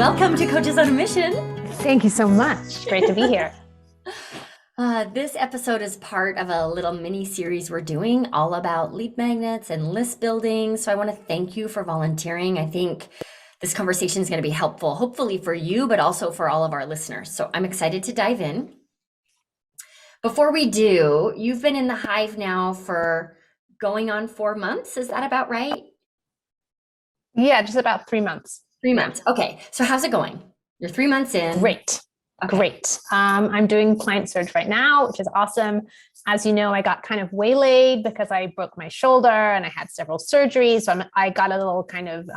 welcome to Coaches on a Mission. Thank you so much. Great to be here. This episode is part of a little mini series we're doing all about lead magnets and list building. So I want to thank you for volunteering. I think this conversation is going to be helpful, hopefully for you, but also for all of our listeners. So I'm excited to dive in. Before we do, you've been in the Hive now for going on 4 months. Is that about right? Yeah, just about 3 months. 3 months. Okay. So how's it going? You're 3 months in. Great. Okay. Great. I'm doing client search right now, which is awesome. As you know, I got kind of waylaid because I broke my shoulder and I had several surgeries. So I got a little kind of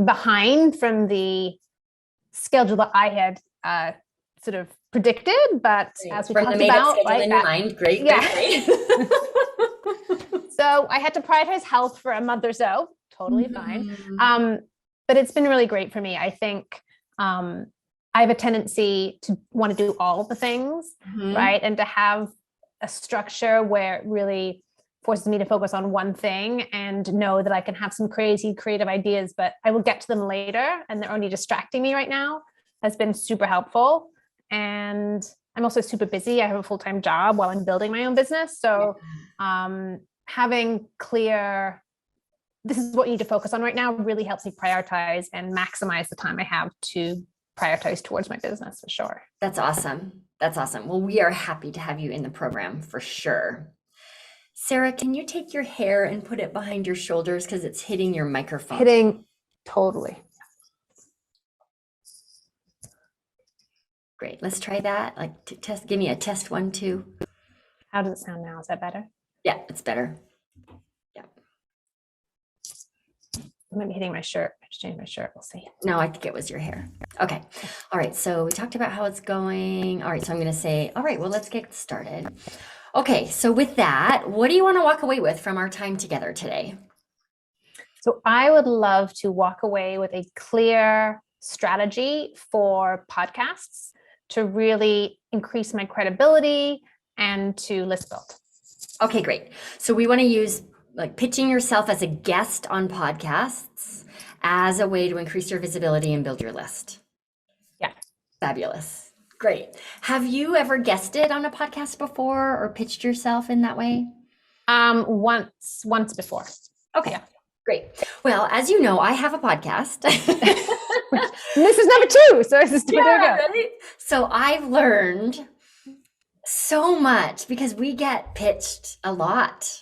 behind from the schedule that I had sort of predicted. But as we talked about, in your mind, great. So I had to prioritize health for a month or so. Totally fine. But it's been really great for me. I think I have a tendency to want to do all the things, right? And to have a structure where it really forces me to focus on one thing and know that I can have some crazy creative ideas, but I will get to them later and they're only distracting me right now has been super helpful. And I'm also super busy. I have a full-time job while I'm building my own business. So having clear, this is what you need to focus on right now really helps me prioritize and maximize the time I have to prioritize towards my business for sure. That's awesome. That's awesome. Well, we are happy to have you in the program for sure. Sarah, can you take your hair and put it behind your shoulders because it's hitting your microphone? Hitting, totally. Great. Let's try that. Give me a test 1, 2. How does it sound now? Is that better? Yeah, it's better. I might be hitting my shirt. I just changed my shirt. We'll see. No, I think it was your hair. Okay. All right. So we talked about how it's going. All right. So I'm going to say, all right, well, let's get started. Okay. So with that, what do you want to walk away with from our time together today? So I would love to walk away with a clear strategy for podcasts to really increase my credibility and to list build. Okay, great. So we want to use pitching yourself as a guest on podcasts as a way to increase your visibility and build your list. Yeah. Fabulous. Great. Have you ever guested on a podcast before or pitched yourself in that way? Once before. Okay. Yeah. Great. Well, as you know, I have a podcast. This is number 2. So this is there we go. Right? So I've learned so much because we get pitched a lot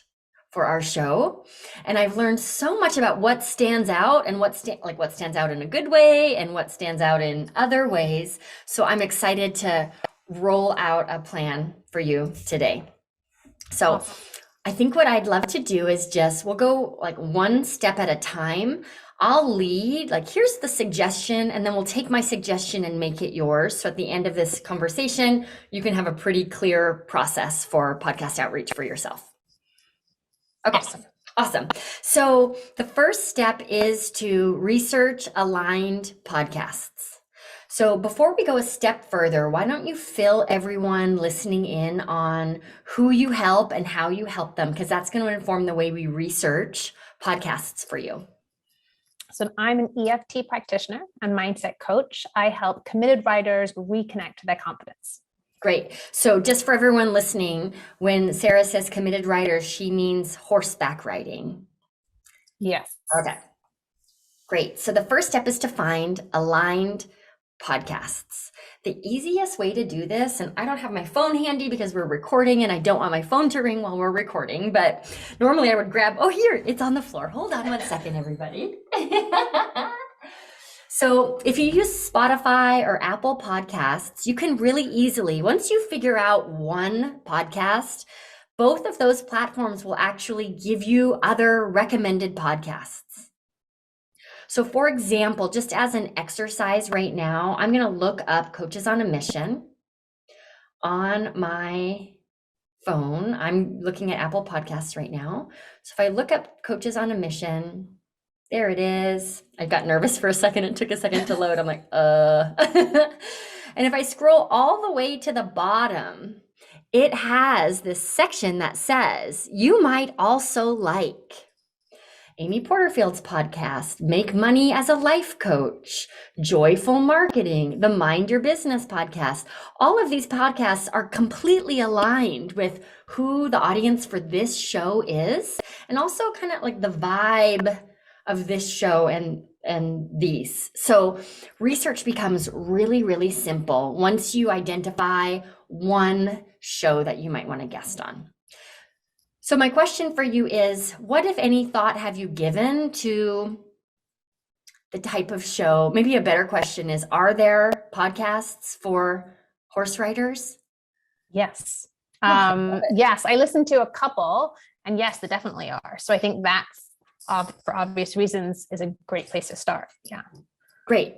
for our show. And I've learned so much about what stands out and what stands out in a good way and what stands out in other ways. So I'm excited to roll out a plan for you today. So awesome. I think what I'd love to do is we'll go one step at a time. I'll lead, here's the suggestion, and then we'll take my suggestion and make it yours. So at the end of this conversation, you can have a pretty clear process for podcast outreach for yourself. Okay, awesome. So the first step is to research aligned podcasts. So before we go a step further, why don't you fill everyone listening in on who you help and how you help them? Because that's going to inform the way we research podcasts for you. So I'm an EFT practitioner and mindset coach. I help committed writers reconnect to their confidence. Great. So just for everyone listening, when Sarah says committed writers, she means horseback riding. Yes. Okay. Great. So the first step is to find aligned podcasts. The easiest way to do this, and I don't have my phone handy because we're recording and I don't want my phone to ring while we're recording, but normally I would grab, here, it's on the floor. Hold on 1 second, everybody. So if you use Spotify or Apple Podcasts, you can really easily, once you figure out one podcast, both of those platforms will actually give you other recommended podcasts. So for example, just as an exercise right now, I'm going to look up Coaches on a Mission on my phone. I'm looking at Apple Podcasts right now. So if I look up Coaches on a Mission, there it is. I got nervous for a second. It took a second to load. I'm like, And if I scroll all the way to the bottom, it has this section that says, you might also like. Amy Porterfield's podcast, Make Money as a Life Coach, Joyful Marketing, the Mind Your Business podcast. All of these podcasts are completely aligned with who the audience for this show is, and also kind of like the vibe of this show and these. So research becomes really, really simple once you identify one show that you might want to guest on. So my question for you is, what, if any, thought have you given to the type of show? Maybe a better question is, are there podcasts for horse riders? Yes. Yes, I listened to a couple, and yes, there definitely are. So I think that's, for obvious reasons, is a great place to start. Yeah. Great.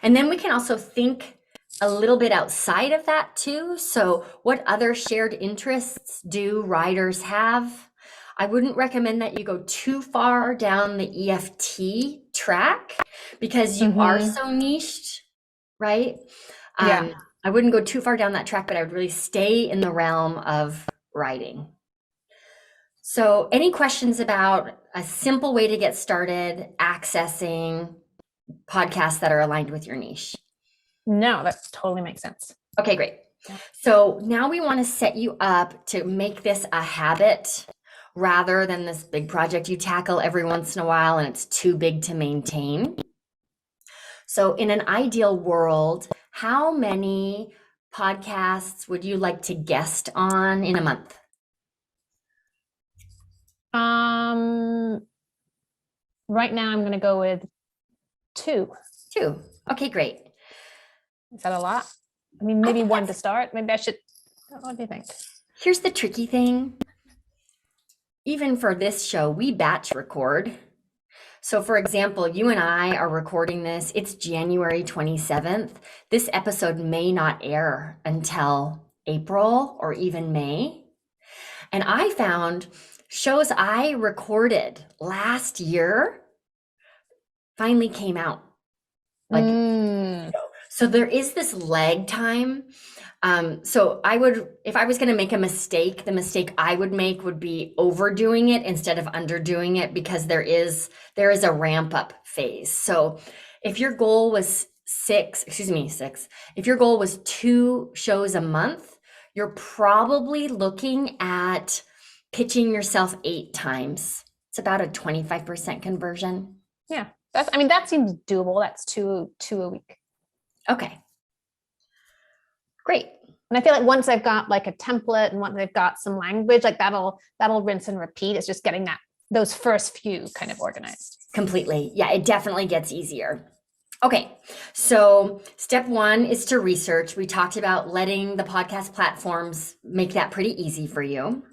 And then we can also think a little bit outside of that too. So what other shared interests do riders have? I wouldn't recommend that you go too far down the EFT track because you are so niched, right? Yeah. I wouldn't go too far down that track, but I would really stay in the realm of riding. So any questions about a simple way to get started accessing podcasts that are aligned with your niche? No, that totally makes sense. Okay, great. So now we want to set you up to make this a habit rather than this big project you tackle every once in a while and it's too big to maintain. So in an ideal world, how many podcasts would you like to guest on in a month? Right now I'm going to go with 2. 2. Okay, great. Is that a lot? I mean, maybe 1 to start. Maybe I should. What do you think? Here's the tricky thing. Even for this show, we batch record. So for example, you and I are recording this. It's January 27th. This episode may not air until April or even May. And I found shows I recorded last year finally came out. So there is this lag time. So if I was going to make a mistake, the mistake I would make would be overdoing it instead of underdoing it, because there is a ramp up phase. So if your goal was 6, if your goal was 2 shows a month, you're probably looking at pitching yourself 8 times. It's about a 25% conversion. Yeah. That seems doable. That's two a week. Okay. Great. And I feel like once I've got like a template and once I've got some language, like that'll rinse and repeat. It's just getting those first few kind of organized. Completely. Yeah, it definitely gets easier. Okay. So step 1 is to research. We talked about letting the podcast platforms make that pretty easy for you.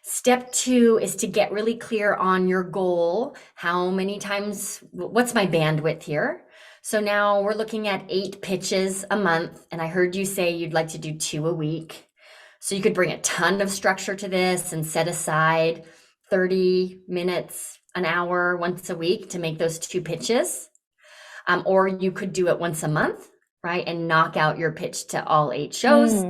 Step 2 is to get really clear on your goal. How many times, what's my bandwidth here? So now we're looking at 8 pitches a month. And I heard you say you'd like to do 2 a week. So you could bring a ton of structure to this and set aside 30 minutes, an hour once a week to make those 2 pitches. Or you could do it once a month, right? And knock out your pitch to all 8 shows.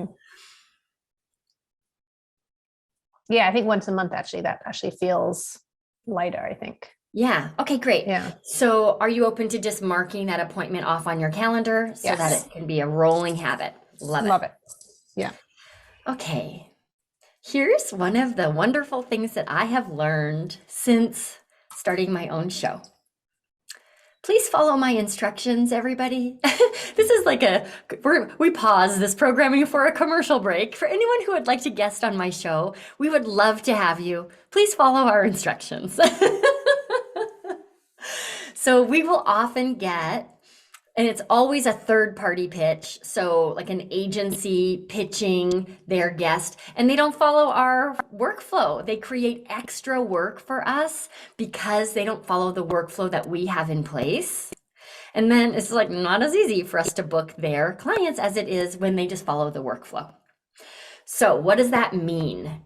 Yeah, I think once a month, that actually feels lighter, I think. Yeah. Okay, great. Yeah. So are you open to just marking that appointment off on your calendar so that it can be a rolling habit? Love it. Yeah. Okay. Here's one of the wonderful things that I have learned since starting my own show. Please follow my instructions, everybody. This is like we pause this programming for a commercial break. For anyone who would like to guest on my show, we would love to have you. Please follow our instructions. So we will often get, and it's always a third-party pitch, so like an agency pitching their guest, and they don't follow our workflow. They create extra work for us because they don't follow the workflow that we have in place. And then it's like not as easy for us to book their clients as it is when they just follow the workflow. So what does that mean?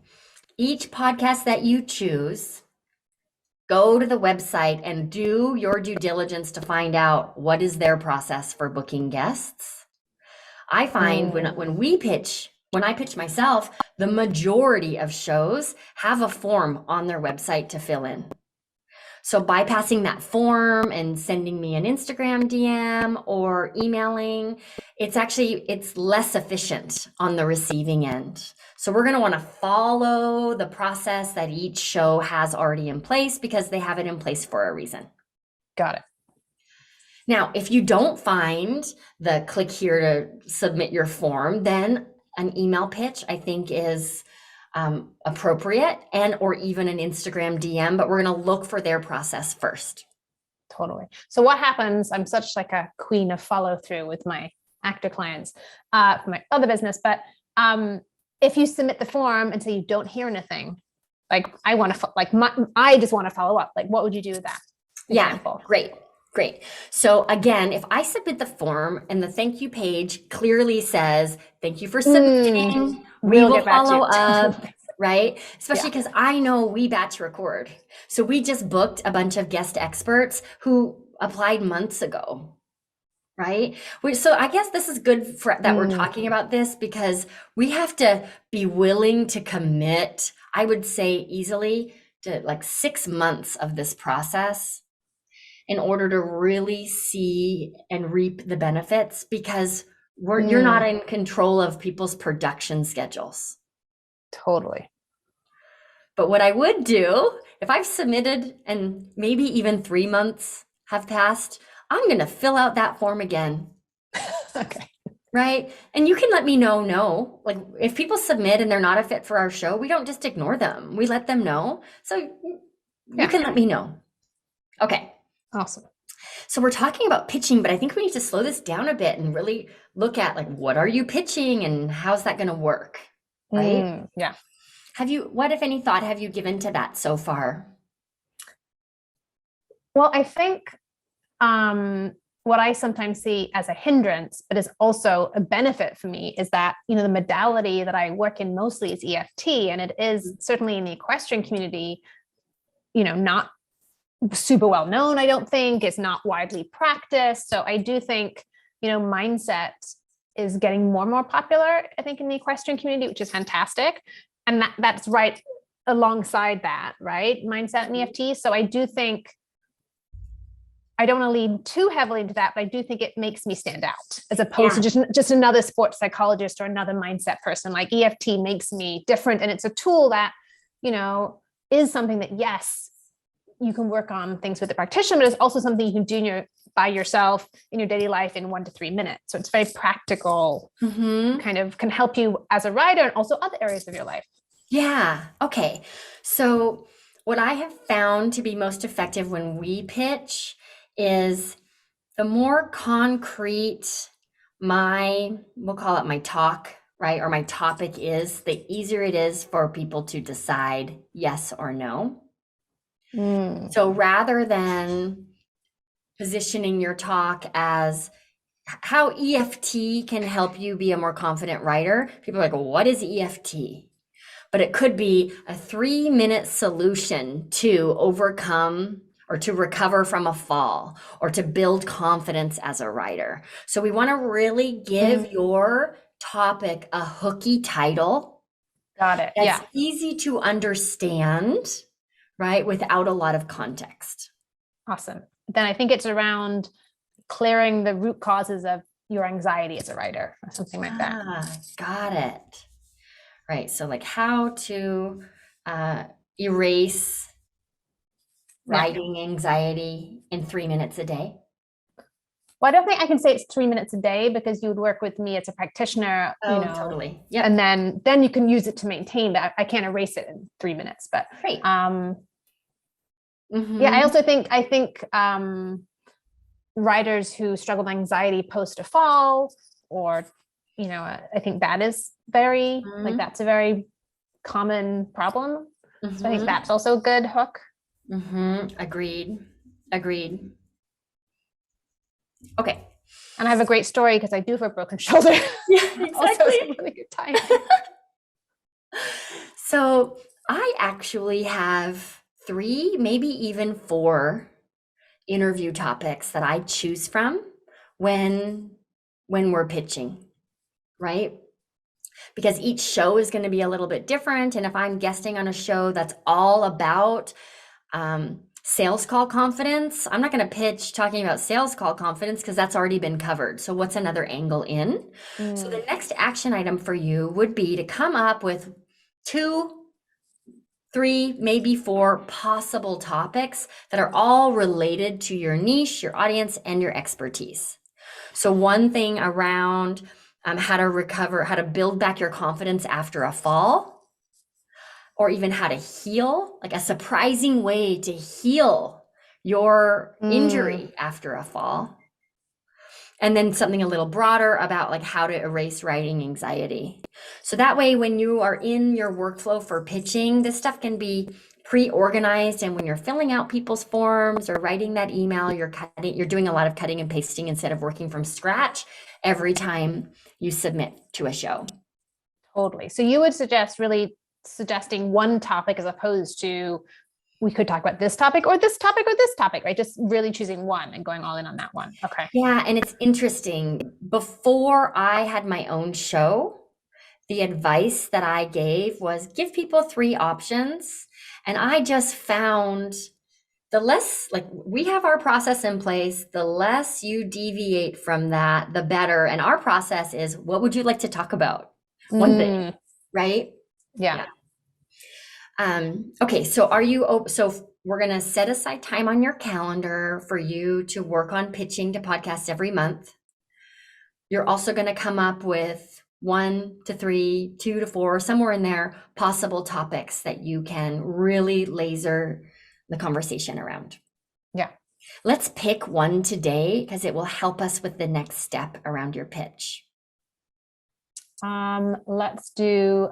Each podcast that you choose, go to the website and do your due diligence to find out what is their process for booking guests. I find when I pitch myself, the majority of shows have a form on their website to fill in. So bypassing that form and sending me an Instagram DM or emailing, it's less efficient on the receiving end. So we're going to want to follow the process that each show has already in place because they have it in place for a reason. Got it. Now, if you don't find the click here to submit your form, then an email pitch, I think, is appropriate, and or even an Instagram DM, but we're going to look for their process first. Totally. So what happens, I'm such like a queen of follow through with my actor clients for my other business, but if you submit the form and say you don't hear anything, like I just want to follow up, like what would you do with that example? Yeah, great. So again, if I submit the form and the thank you page clearly says, thank you for submitting, we will follow up, right? Especially because I know we batch record. So we just booked a bunch of guest experts who applied months ago, right? So I guess this is good that we're talking about this because we have to be willing to commit, I would say easily, to like 6 months of this process in order to really see and reap the benefits, because you're not in control of people's production schedules. Totally. But what I would do, if I've submitted and maybe even 3 months have passed, I'm going to fill out that form again. Okay. Right? And you can let me know, like if people submit and they're not a fit for our show, we don't just ignore them. We let them know. So you can let me know. Okay. Awesome. So we're talking about pitching, but I think we need to slow this down a bit and really look at like, what are you pitching and how's that going to work? Right? Yeah. What, if any, thought have you given to that so far? Well, I think what I sometimes see as a hindrance, but is also a benefit for me, is that, the modality that I work in mostly is EFT, and it is certainly in the equestrian community, not super well known, I don't think. It's not widely practiced. So I do think, mindset is getting more and more popular, I think, in the equestrian community, which is fantastic. And that's right alongside that, right? Mindset and EFT. So I do think, I don't want to lean too heavily into that, but I do think it makes me stand out as opposed to just another sports psychologist or another mindset person. Like EFT makes me different. And it's a tool that, is something that, yes, you can work on things with the practitioner, but it's also something you can do by yourself in your daily life in 1 to 3 minutes. So it's very practical, kind of can help you as a rider and also other areas of your life. Yeah. Okay. So what I have found to be most effective when we pitch is the more concrete we'll call it my talk, right? Or my topic is, the easier it is for people to decide yes or no. So rather than positioning your talk as how EFT can help you be a more confident writer, people are like, well, what is EFT? But it could be a 3-minute solution to overcome or to recover from a fall or to build confidence as a writer. So we want to really give your topic a hooky title. Got it. That's easy to understand, right? Without a lot of context. Awesome. Then I think it's around clearing the root causes of your anxiety as a writer or something like that. Got it. Right. So like how to erase writing anxiety in 3 minutes a day. Well, I don't think I can say it's 3 minutes a day, because you would work with me as a practitioner, Totally. Yeah. And then you can use it to maintain that. I can't erase it in 3 minutes, but great. Yeah, I also think writers who struggle with anxiety post a fall, or I think that is very like that's a very common problem. So I think that's also a good hook. Agreed. Okay. And I have a great story because I do have a broken shoulder. Yeah, exactly. Also some really good time. So I actually have 3, maybe even 4 interview topics that I choose from when we're pitching, right? Because each show is going to be a little bit different. And if I'm guesting on a show that's all about Sales call confidence. I'm not going to pitch talking about sales call confidence because that's already been covered. So what's another angle in? So the next action item for you would be to come up with 2, 3, maybe 4 possible topics that are all related to your niche, your audience, and your expertise. So one thing around how to recover, how to build back your confidence after a fall, or even how to heal, like a surprising way to heal your injury after a fall. And then something a little broader about like how to erase writing anxiety. So that way, when you are in your workflow for pitching, this stuff can be pre-organized. And when you're filling out people's forms or writing that email, you're doing a lot of cutting and pasting instead of working from scratch every time you submit to a show. Totally. So you would suggest really suggesting one topic as opposed to, we could talk about this topic or this topic or this topic, right? Just really choosing one and going all in on that one. Okay. Yeah. And it's interesting. Before I had my own show, the advice that I gave was give people 3 options. And I just found the less, like, we have our process in place, the less you deviate from that, the better. And our process is, what would you like to talk about? One thing, right? Yeah. Okay, so so we're going to set aside time on your calendar for you to work on pitching to podcasts every month. You're also going to come up with 1 to 3, 2 to 4, somewhere in there, possible topics that you can really laser the conversation around. Yeah. Let's pick one today because it will help us with the next step around your pitch. Let's do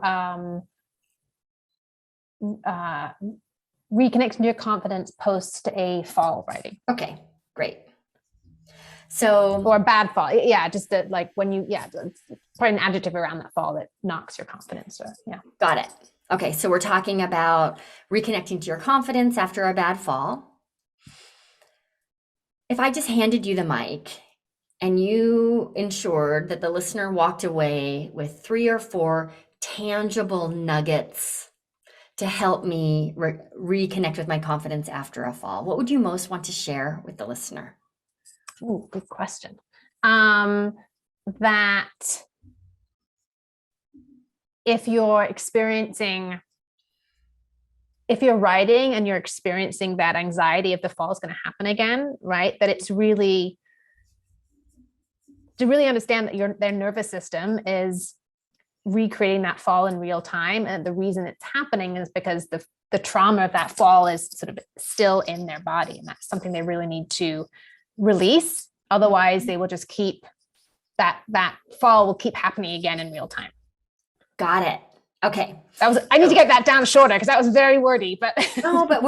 reconnecting your confidence post a fall writing. Okay, great. So, or bad fall. Yeah, just like when you, probably an adjective around that fall that knocks your confidence. So, yeah. Got it. Okay, so we're talking about reconnecting to your confidence after a bad fall. If I just handed you the mic and you ensured that the listener walked away with 3 or 4 tangible nuggets to help me reconnect with my confidence after a fall, what would you most want to share with the listener? Ooh, good question. That if you're writing and you're experiencing that anxiety of the fall is going to happen again, right? That it's really to really understand that their nervous system is recreating that fall in real time. And the reason it's happening is because the trauma of that fall is sort of still in their body. And that's something they really need to release. Otherwise, they will just keep that fall will keep happening again in real time. Got it. Okay. I need to get that down shorter because that was very wordy, but no, but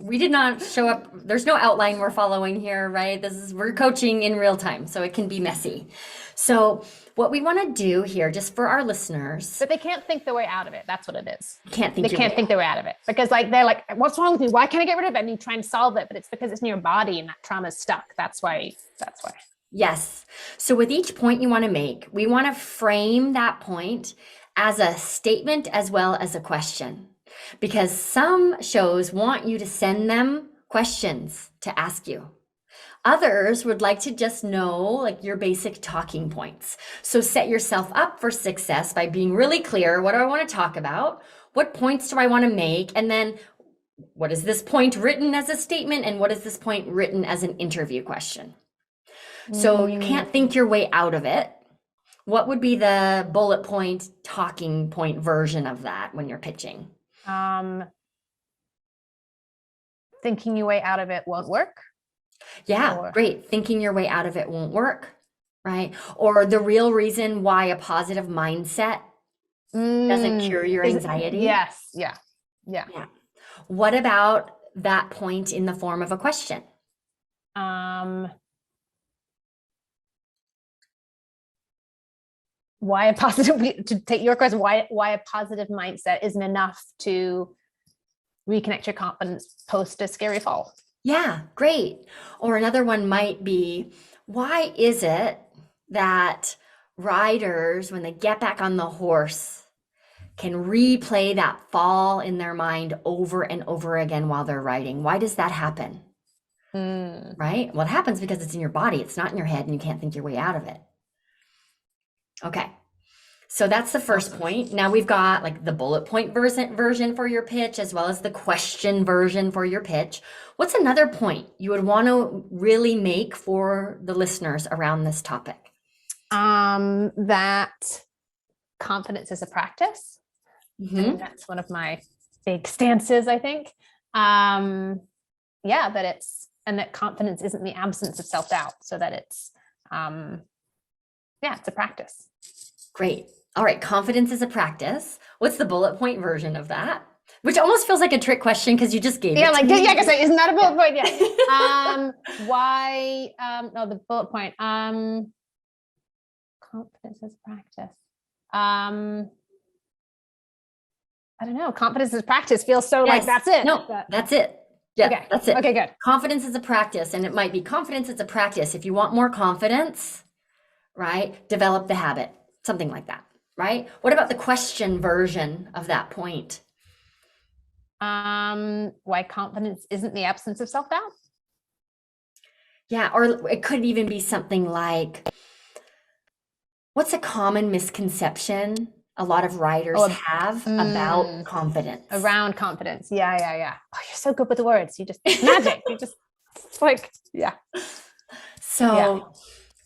we did not show up. There's no outline we're following here, right? We're coaching in real time, so it can be messy. So what we want to do here, just for our listeners, but they can't think their way out of it. That's what it is. They can't think their way out of it because they're like, what's wrong with me? Why can't I get rid of it? And you try and solve it, but it's because it's in your body and that trauma is stuck. That's why. Yes. So with each point you want to make, we want to frame that point as a statement as well as a question, because some shows want you to send them questions to ask you. Others would like to just know like your basic talking points. So set yourself up for success by being really clear. What do I want to talk about? What points do I want to make? And then what is this point written as a statement? And what is this point written as an interview question? So you can't think your way out of it. What would be the bullet point, talking point version of that when you're pitching? Thinking your way out of it won't work. Yeah, great. Thinking your way out of it won't work, right? Or the real reason why a positive mindset doesn't cure your anxiety. Yes. Yeah. What about that point in the form of a question? Why a positive, to take your question, why a positive mindset isn't enough to reconnect your confidence post a scary fall. Yeah, great. Or another one might be, why is it that riders, when they get back on the horse, can replay that fall in their mind over and over again while they're writing. Why does that happen? Right? Well, it happens because it's in your body. It's not in your head and you can't think your way out of it. Okay. So that's the first point. Now we've got like the bullet point version for your pitch, as well as the question version for your pitch. What's another point you would want to really make for the listeners around this topic? That confidence is a practice. And that's one of my big stances, I think. That confidence isn't the absence of self-doubt, so that it's it's a practice. Great. All right. Confidence is a practice. What's the bullet point version of that? Which almost feels like a trick question because you just gave it. Because isn't that a bullet point? Yeah. Why? No, the bullet point. Confidence is a practice. I don't know. Confidence is practice feels so like that's it. No, that's it. Yeah, okay. That's it. Okay, good. Confidence is a practice, and it might be confidence is a practice. If you want more confidence, right, develop the habit, something like that, right? What about the question version of that point? Why confidence isn't the absence of self-doubt? Yeah, or it could even be something like, what's a common misconception a lot of writers have about confidence? Around confidence. Yeah. Oh, you're so good with the words. You just magic. You just like, yeah. So,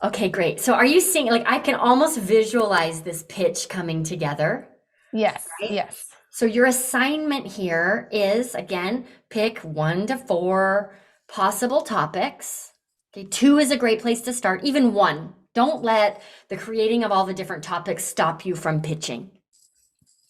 okay, great. So are you seeing, like, I can almost visualize this pitch coming together. Yes. Right? Yes. So your assignment here is, again, pick 1 to 4 possible topics. Okay, 2 is a great place to start, even 1. Don't let the creating of all the different topics stop you from pitching.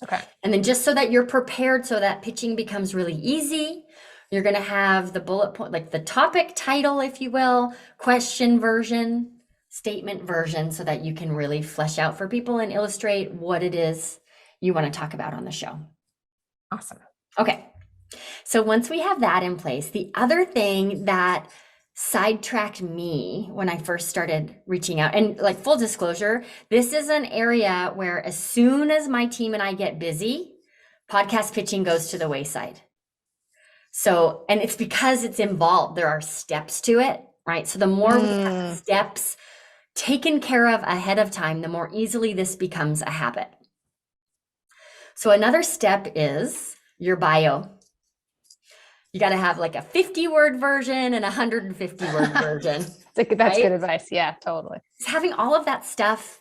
Okay. And then just so that you're prepared, so that pitching becomes really easy, you're going to have the bullet point, like the topic title, if you will, question version, statement version, so that you can really flesh out for people and illustrate what it is you want to talk about on the show. Awesome. Okay. So once we have that in place, the other thing that sidetracked me when I first started reaching out, and like full disclosure, this is an area where as soon as my team and I get busy, podcast pitching goes to the wayside. So, and it's because it's involved. There are steps to it, right? So the more we have steps taken care of ahead of time, the more easily this becomes a habit. So another step is your bio. You got to have like a 50-word version and a 150-word version. That's right? Good advice. Yeah, totally. It's having all of that stuff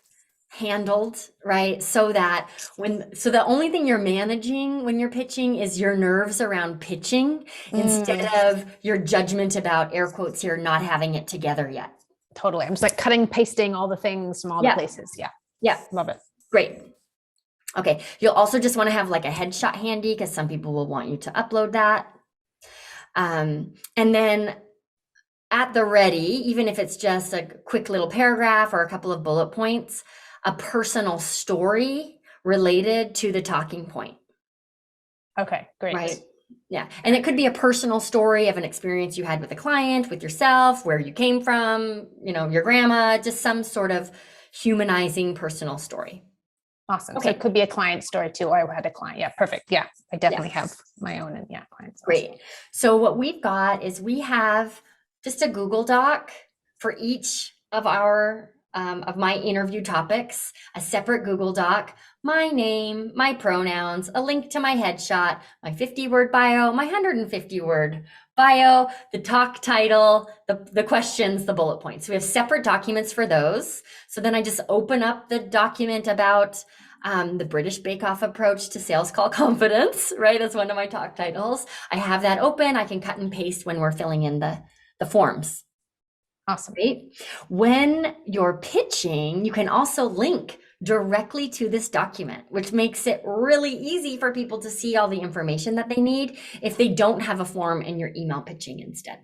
handled, right? So that the only thing you're managing when you're pitching is your nerves around pitching instead of your judgment about, air quotes here, not having it together yet. Totally. I'm just like cutting, pasting all the things from all the places. Yeah. Yeah. Love it. Great. Okay. You'll also just want to have like a headshot handy because some people will want you to upload that. And then at the ready, even if it's just a quick little paragraph or a couple of bullet points, a personal story related to the talking point. Okay, great. Right. Yeah. And it could be a personal story of an experience you had with a client, with yourself, where you came from, your grandma, just some sort of humanizing personal story. Awesome. Okay. So it could be a client story too. I had a client. Yeah, perfect. Yeah, I definitely have my own clients. Great. So what we've got is we have just a Google Doc for each of our of my interview topics, a separate Google Doc, my name, my pronouns, a link to my headshot, my 50-word bio, my 150-word bio, the talk title, the questions, the bullet points. We have separate documents for those. So then I just open up the document about the British Bake Off approach to sales call confidence, right? That's one of my talk titles. I have that open. I can cut and paste when we're filling in the forms. Awesome. Right? When you're pitching, you can also link directly to this document, which makes it really easy for people to see all the information that they need if they don't have a form and you're email pitching instead.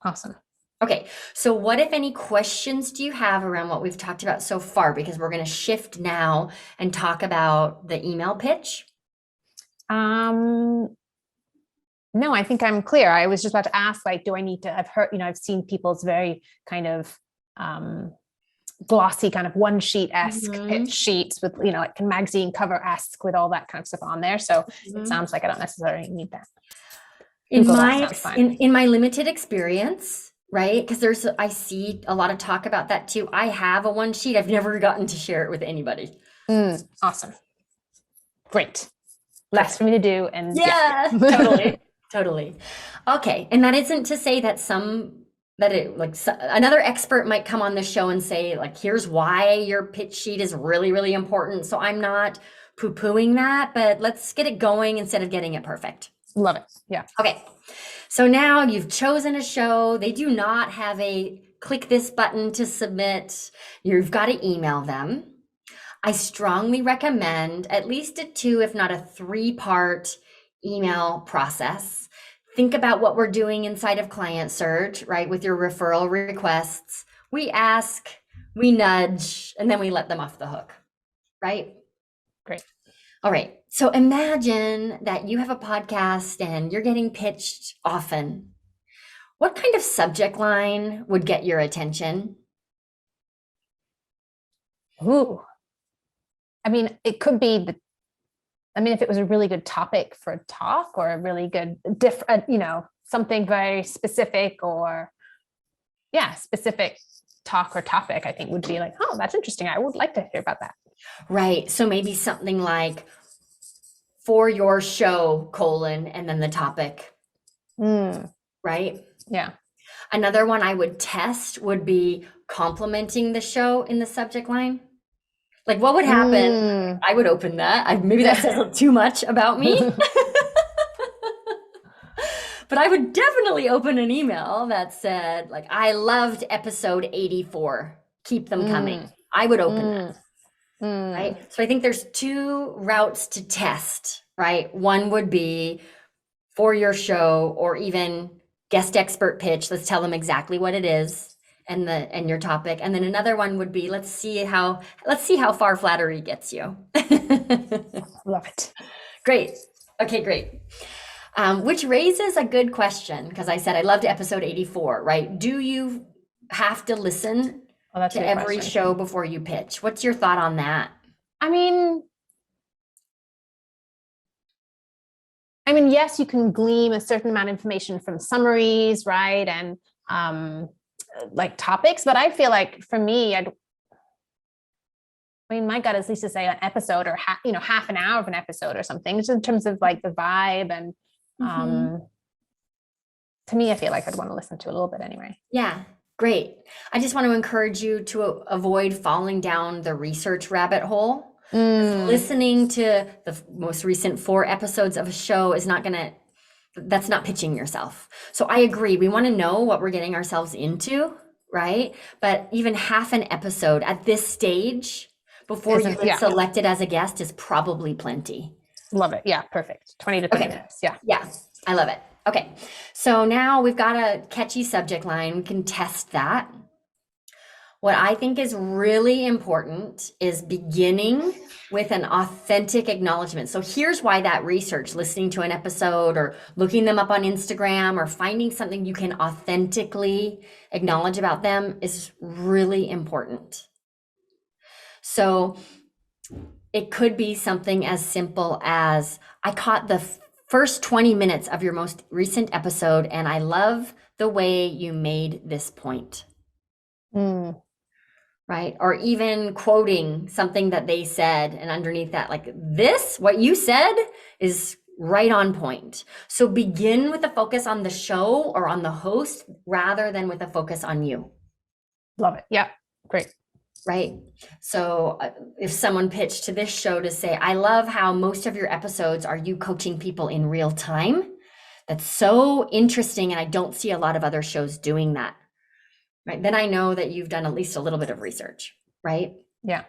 Awesome. Okay, so what, if any, questions do you have around what we've talked about so far? Because we're going to shift now and talk about the email pitch. No, I think I'm clear. I was just about to ask, do I need to, I've heard, I've seen people's very kind of glossy kind of one sheet-esque Mhm. pitch sheets with, like magazine cover-esque with all that kind of stuff on there. So it sounds like I don't necessarily need that. Google that sounds fine. In my limited experience, right? Because I see a lot of talk about that too. I have a one sheet. I've never gotten to share it with anybody. Awesome. Great. Less for me to do. And yeah. Totally. Totally. Okay. And that isn't to say that another expert might come on the show and say, like, here's why your pitch sheet is really, really important. So I'm not poo-pooing that, but let's get it going instead of getting it perfect. Love it. Yeah. Okay. So now you've chosen a show. They do not have a click this button to submit. You've got to email them. I strongly recommend at least a 2, if not a 3-part email process. Think about what we're doing inside of Client Surge, right? With your referral requests. We ask, we nudge, and then we let them off the hook, right? Great. All right. So imagine that you have a podcast and you're getting pitched often. What kind of subject line would get your attention? Ooh. I mean, it could be if it was a really good topic for a talk, or a really good something very specific, or specific talk or topic, I think would be like, oh, that's interesting. I would like to hear about that. Right. So maybe something like, for your show, and then the topic. Right? Yeah. Another one I would test would be complimenting the show in the subject line. Like, what would happen? I would open that. Maybe that says too much about me. But I would definitely open an email that said, like, I loved episode 84. Keep them coming. I would open that. Right? So I think there's 2 routes to test, right? One would be for your show, or even guest expert pitch. Let's tell them exactly what it is and your topic. And then another one would be, let's see how far flattery gets you. Love it. Great. Okay, great. Which raises a good question, because I said I loved episode 84, right? Do you have to listen to every show before you pitch? What's your thought on that? I mean, yes, you can glean a certain amount of information from summaries, right? And like topics, but I feel like for me, my gut is at least to say an episode, or half an hour of an episode or something, just in terms of like the vibe. And to me, I feel like I'd want to listen to a little bit anyway. Yeah, great. I just want to encourage you to avoid falling down the research rabbit hole. Listening to the most recent 4 episodes of a show is that's not pitching yourself. So I agree. We want to know what we're getting ourselves into, right? But even half an episode at this stage before you get selected as a guest is probably plenty. Love it. Yeah, perfect. 20 to 30 minutes. Yeah. Yeah, I love it. Okay, so now we've got a catchy subject line. We can test that. What I think is really important is beginning with an authentic acknowledgement. So here's why that research, listening to an episode or looking them up on Instagram or finding something you can authentically acknowledge about them, is really important. So it could be something as simple as, I caught the first 20 minutes of your most recent episode, and I love the way you made this point. Right? Or even quoting something that they said, and underneath that, like, what you said is right on point. So begin with a focus on the show or on the host rather than with a focus on you. Love it. Yeah. Great. Right? So if someone pitched to this show to say, I love how most of your episodes are you coaching people in real time. That's so interesting. And I don't see a lot of other shows doing that. Right? Then I know that you've done at least a little bit of research, right? Yeah.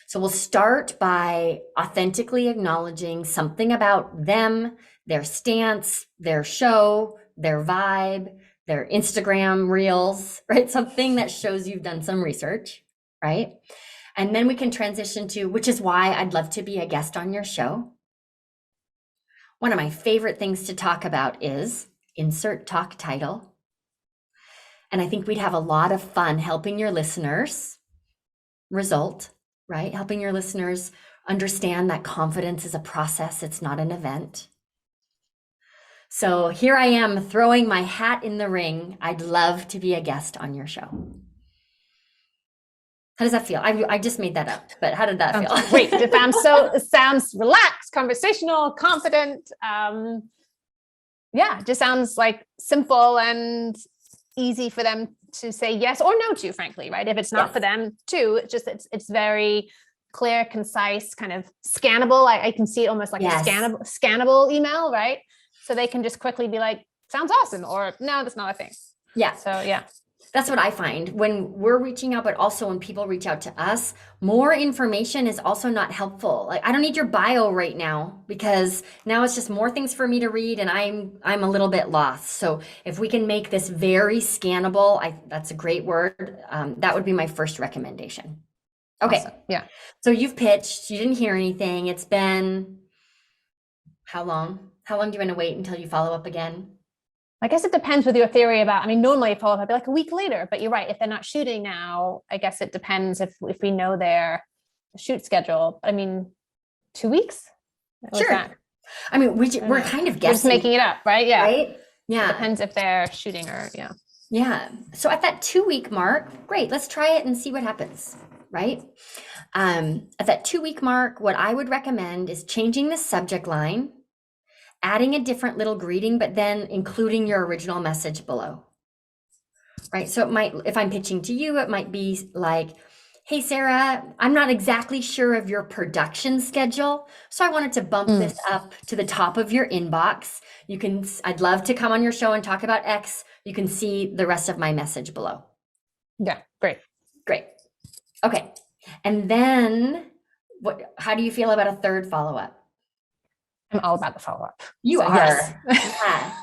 So we'll start by authentically acknowledging something about them, their stance, their show, their vibe, their Instagram reels, right? Something that shows you've done some research, right? And then we can transition to, which is why I'd love to be a guest on your show. One of my favorite things to talk about is insert talk title. And I think we'd have a lot of fun helping your listeners result, right? Helping your listeners understand that confidence is a process, it's not an event. So here I am throwing my hat in the ring. I'd love to be a guest on your show. How does that feel? I just made that up, but how did that feel? Great. It sounds relaxed, conversational, confident. Yeah, it just sounds like simple and easy for them to say yes or no to, frankly, right? If it's not for them too, it's very clear, concise, kind of scannable. I can see it almost like a scannable email, right? So they can just quickly be like, sounds awesome, or no, that's not a thing. Yeah. So yeah. That's what I find when we're reaching out, but also when people reach out to us, more information is also not helpful. Like, I don't need your bio right now, because now it's just more things for me to read and I'm a little bit lost. So if we can make this very scannable, that's a great word. That would be my first recommendation. Okay. Awesome. Yeah. So you've pitched, you didn't hear anything. It's been how long? How long do you want to wait until you follow up again? I guess it depends with your theory about, normally follow up, I'd be like a week later, but you're right. If they're not shooting now, I guess it depends if we know their shoot schedule. 2 weeks? Sure. We're kind of guessing. We're just making it up, right? Yeah. Right? Yeah. It depends if they're shooting or, yeah. Yeah. So at that 2-week mark, great, let's try it and see what happens, right? At that 2-week mark, what I would recommend is changing the subject line, adding a different little greeting, but then including your original message below, right? So it might, if I'm pitching to you, it might be like, hey, Sarah, I'm not exactly sure of your schedule, so I wanted to bump this up to the top of your inbox. I'd love to come on your show and talk about X. You can see the rest of my message below. Yeah, great. Okay. And then how do you feel about a third follow-up? I'm all about the follow-up. You are. Yes. Yeah.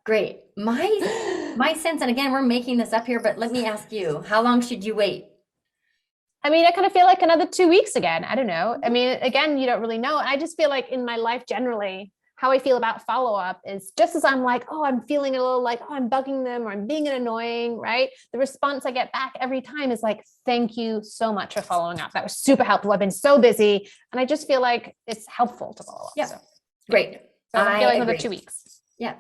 Great. My sense, and again, we're making this up here, but let me ask you, how long should you wait? I kind of feel like another 2 weeks again. I don't know. Again, you don't really know. I just feel like in my life generally, how I feel about follow-up is just as I'm like, oh, I'm feeling a little like, oh, I'm bugging them or I'm being annoying, right? The response I get back every time is like, thank you so much for following up. That was super helpful. I've been so busy. And I just feel like it's helpful to follow up. Yeah. So. Great. So I feel like another 2 weeks. Yeah.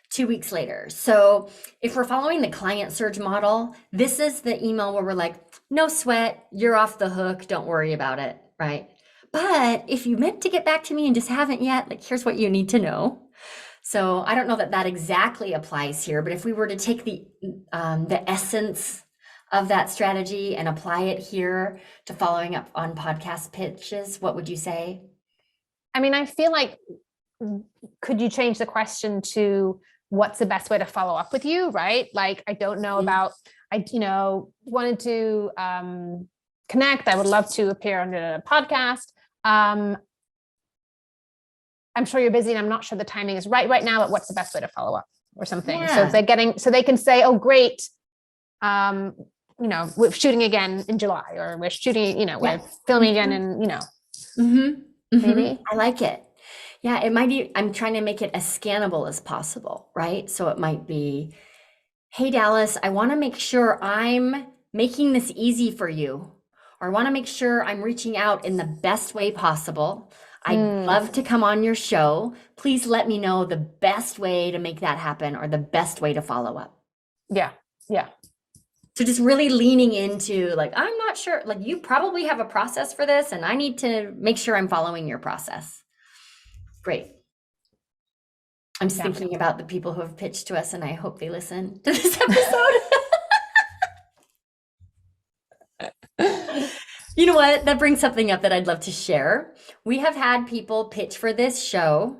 2 weeks later. So if we're following the client surge model, this is the email where we're like, no sweat, you're off the hook. Don't worry about it. Right. But if you meant to get back to me and just haven't yet, like, here's what you need to know. So I don't know that exactly applies here, but if we were to take the essence of that strategy and apply it here to following up on podcast pitches, what would you say? I feel like, could you change the question to what's the best way to follow up with you? Right. Like, I don't know about, wanted to connect. I would love to appear on a podcast. I'm sure you're busy and I'm not sure the timing is right now, but what's the best way to follow up or something? Yeah. So they can say, oh, great. We're shooting again in July, or we're shooting, we're filming again in, maybe. I like it. Yeah, it might be, I'm trying to make it as scannable as possible, right? So it might be, hey, Dallas, I want to make sure I'm making this easy for you, or I want to make sure I'm reaching out in the best way possible. I'd love to come on your show. Please let me know the best way to make that happen, or the best way to follow up. Yeah. Yeah. So just really leaning into like, I'm not sure, like, you probably have a process for this and I need to make sure I'm following your process. Great. I'm just thinking about the people who have pitched to us, and I hope they listen to this episode. You know what? That brings something up that I'd love to share. We have had people pitch for this show,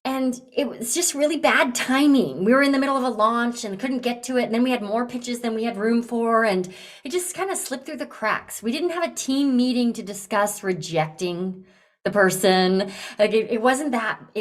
and it was just really bad timing. We were in the middle of a launch and couldn't get to it. And then we had more pitches than we had room for, and it just kind of slipped through the cracks. We didn't have a team meeting to discuss rejecting the person. Like, it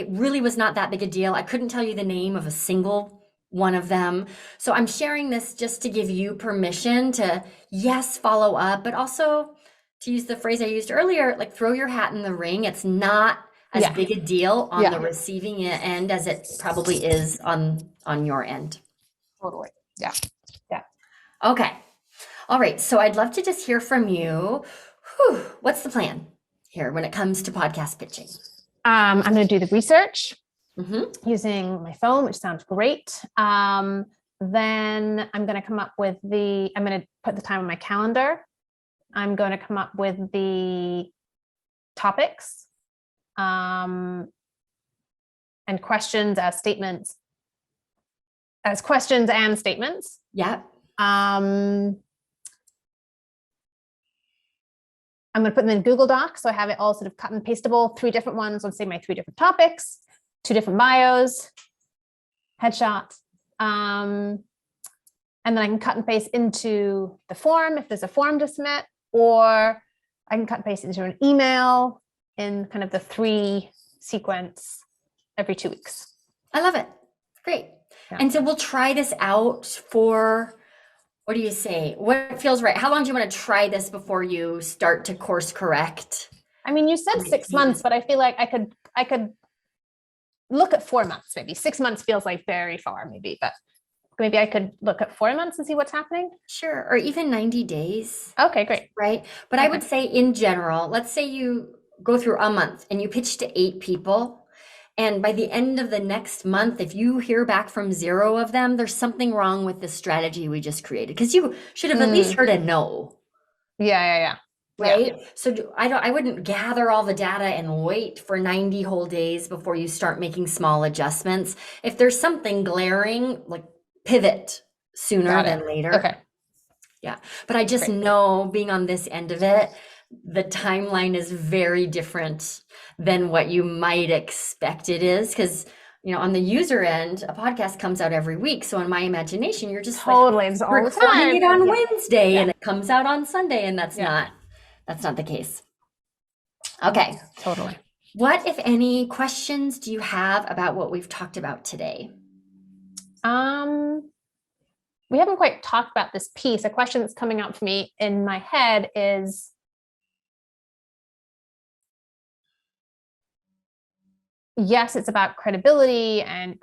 really was not that big a deal. I couldn't tell you the name of a single one of them. So I'm sharing this just to give you permission to, yes, follow up, but also, to use the phrase I used earlier, like, throw your hat in the ring. It's not as big a deal on the receiving end as it probably is on your end. Totally. Yeah. Yeah. Okay. All right. So I'd love to just hear from you. Whew, what's the plan here when it comes to podcast pitching? I'm going to do the research Mm-hmm. using my phone, which sounds great. Then I'm going to come up with I'm going to put the time on my calendar. I'm going to come up with the topics and questions as questions and statements. Yeah. I'm going to put them in Google Docs. So I have it all sort of cut and pastable, 3 different ones. Let's say my 3 different topics, 2 different bios, headshot. And then I can cut and paste into the form if there's a form to submit, or I can cut and paste into an email in kind of the 3 sequence every 2 weeks. I love it. Great. Yeah. And so we'll try this out for, what do you say? What feels right? How long do you want to try this before you start to course correct? I mean, you said 6 months, but I feel like I could look at 4 months, maybe. 6 months feels like very far, maybe, but maybe I could look at 4 months and see what's happening. Sure. Or even 90 days. Okay, great. Right. But I would say in general, let's say you go through a month and you pitch to 8 people. And by the end of the next month, if you hear back from 0 of them, there's something wrong with the strategy we just created, because you should have at least heard a no. Yeah. Right. Yeah. So I wouldn't gather all the data and wait for 90 whole days before you start making small adjustments. If there's something glaring, like pivot sooner than later. Okay. Yeah. But I just know, being on this end of it, the timeline is very different than what you might expect it is. Because, on the user end, a podcast comes out every week. So in my imagination, you're just totally, it's all the time. Recording it on Wednesday and it comes out on Sunday, and that's not the case. Okay. Totally. What, if any, questions do you have about what we've talked about today? We haven't quite talked about this piece. A question that's coming up for me in my head is, yes, it's about credibility and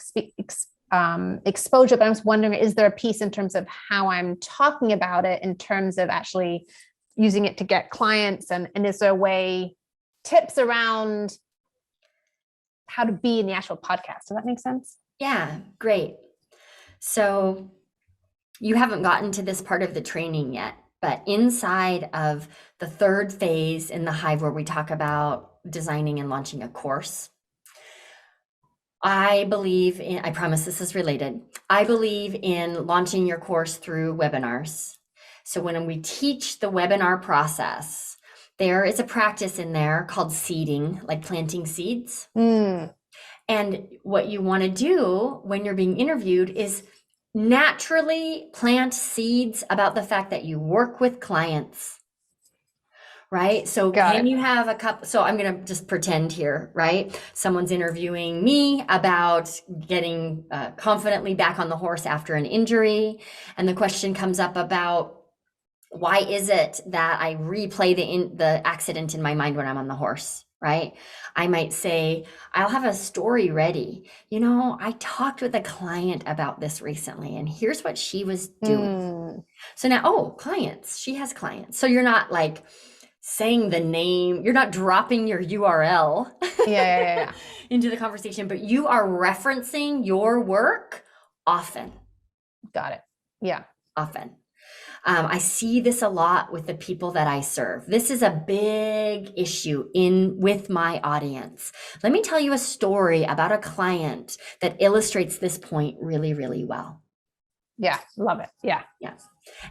exposure, but I was wondering, is there a piece in terms of how I'm talking about it, in terms of actually using it to get clients, and is there a way, tips around how to be in the actual podcast? Does that make sense? Yeah, great. So you haven't gotten to this part of the training yet, but inside of the 3rd phase in the Hive, where we talk about designing and launching a course, I promise this is related. I believe in launching your course through webinars. So when we teach the webinar process, there is a practice in there called seeding, like planting seeds. And what you want to do when you're being interviewed is naturally plant seeds about the fact that you work with clients, right? So you have a couple, so I'm going to just pretend here, right? Someone's interviewing me about getting confidently back on the horse after an injury. And the question comes up about, why is it that I replay the accident in my mind when I'm on the horse, right? I might say, I'll have a story ready. I talked with a client about this recently, and here's what she was doing. So now, clients, she has clients. So you're not like saying the name, you're not dropping your URL into the conversation, but you are referencing your work often. Got it. Yeah. Often. I see this a lot with the people that I serve. This is a big issue with my audience. Let me tell you a story about a client that illustrates this point really, really well. Yeah, love it. Yeah.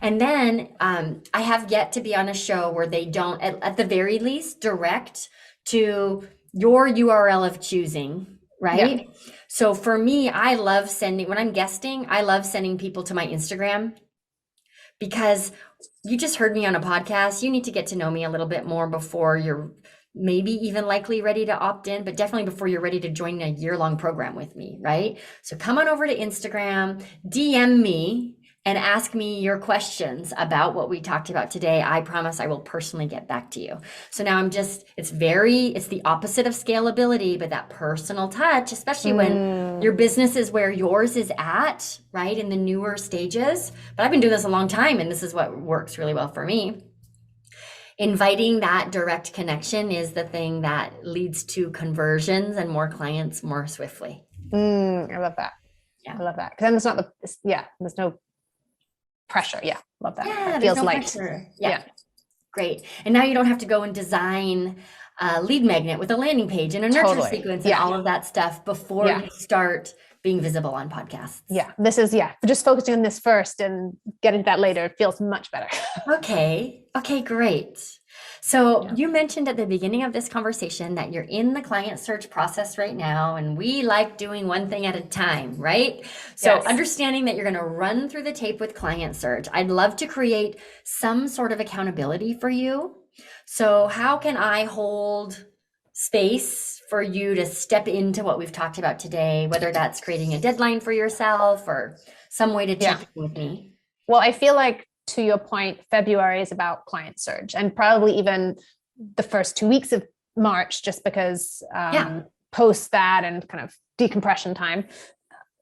And then I have yet to be on a show where they don't, at the very least, direct to your URL of choosing, right? Yeah. So for me, I love when I'm guesting, I love sending people to my Instagram. Because you just heard me on a podcast, you need to get to know me a little bit more before you're maybe even likely ready to opt in, but definitely before you're ready to join a year-long program with me, right? So come on over to Instagram, DM me, and ask me your questions about what we talked about today. I promise I will personally get back to you. So now it's the opposite of scalability, but that personal touch, especially when your business is where yours is at, right? In the newer stages. But I've been doing this a long time, and this is what works really well for me. Inviting that direct connection is the thing that leads to conversions and more clients more swiftly. I love that. Yeah. I love that. Because then there's no pressure. Yeah. Love that. Yeah, It feels no light. pressure. Yeah. Great. And now you don't have to go and design a lead magnet with a landing page and a nurture sequence and all of that stuff before you start being visible on podcasts. Yeah. This is, just focusing on this first and getting to that later. It feels much better. Okay, great. So you mentioned at the beginning of this conversation that you're in the client search process right now, and we like doing one thing at a time, right? So understanding that you're going to run through the tape with client search, I'd love to create some sort of accountability for you. So how can I hold space for you to step into what we've talked about today, whether that's creating a deadline for yourself or some way to check in with me? Well, I feel like, to your point, February is about client surge, and probably even the first 2 weeks of March, just because post that and kind of decompression time.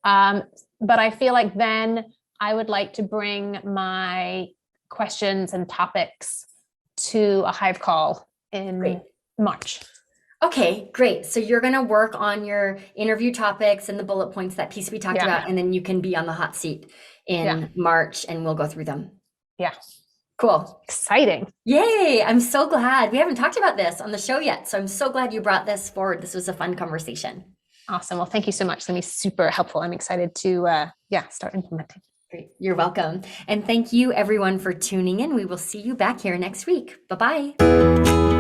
But I feel like then I would like to bring my questions and topics to a Hive call in March. Okay, great. So you're going to work on your interview topics and the bullet points, that piece we talked about, and then you can be on the hot seat in March and we'll go through them. Yeah. Cool. Exciting. Yay. I'm so glad. We haven't talked about this on the show yet. So I'm so glad you brought this forward. This was a fun conversation. Awesome. Well, thank you so much. It's going to be super helpful. I'm excited to start implementing. Great. You're welcome. And thank you everyone for tuning in. We will see you back here next week. Bye-bye.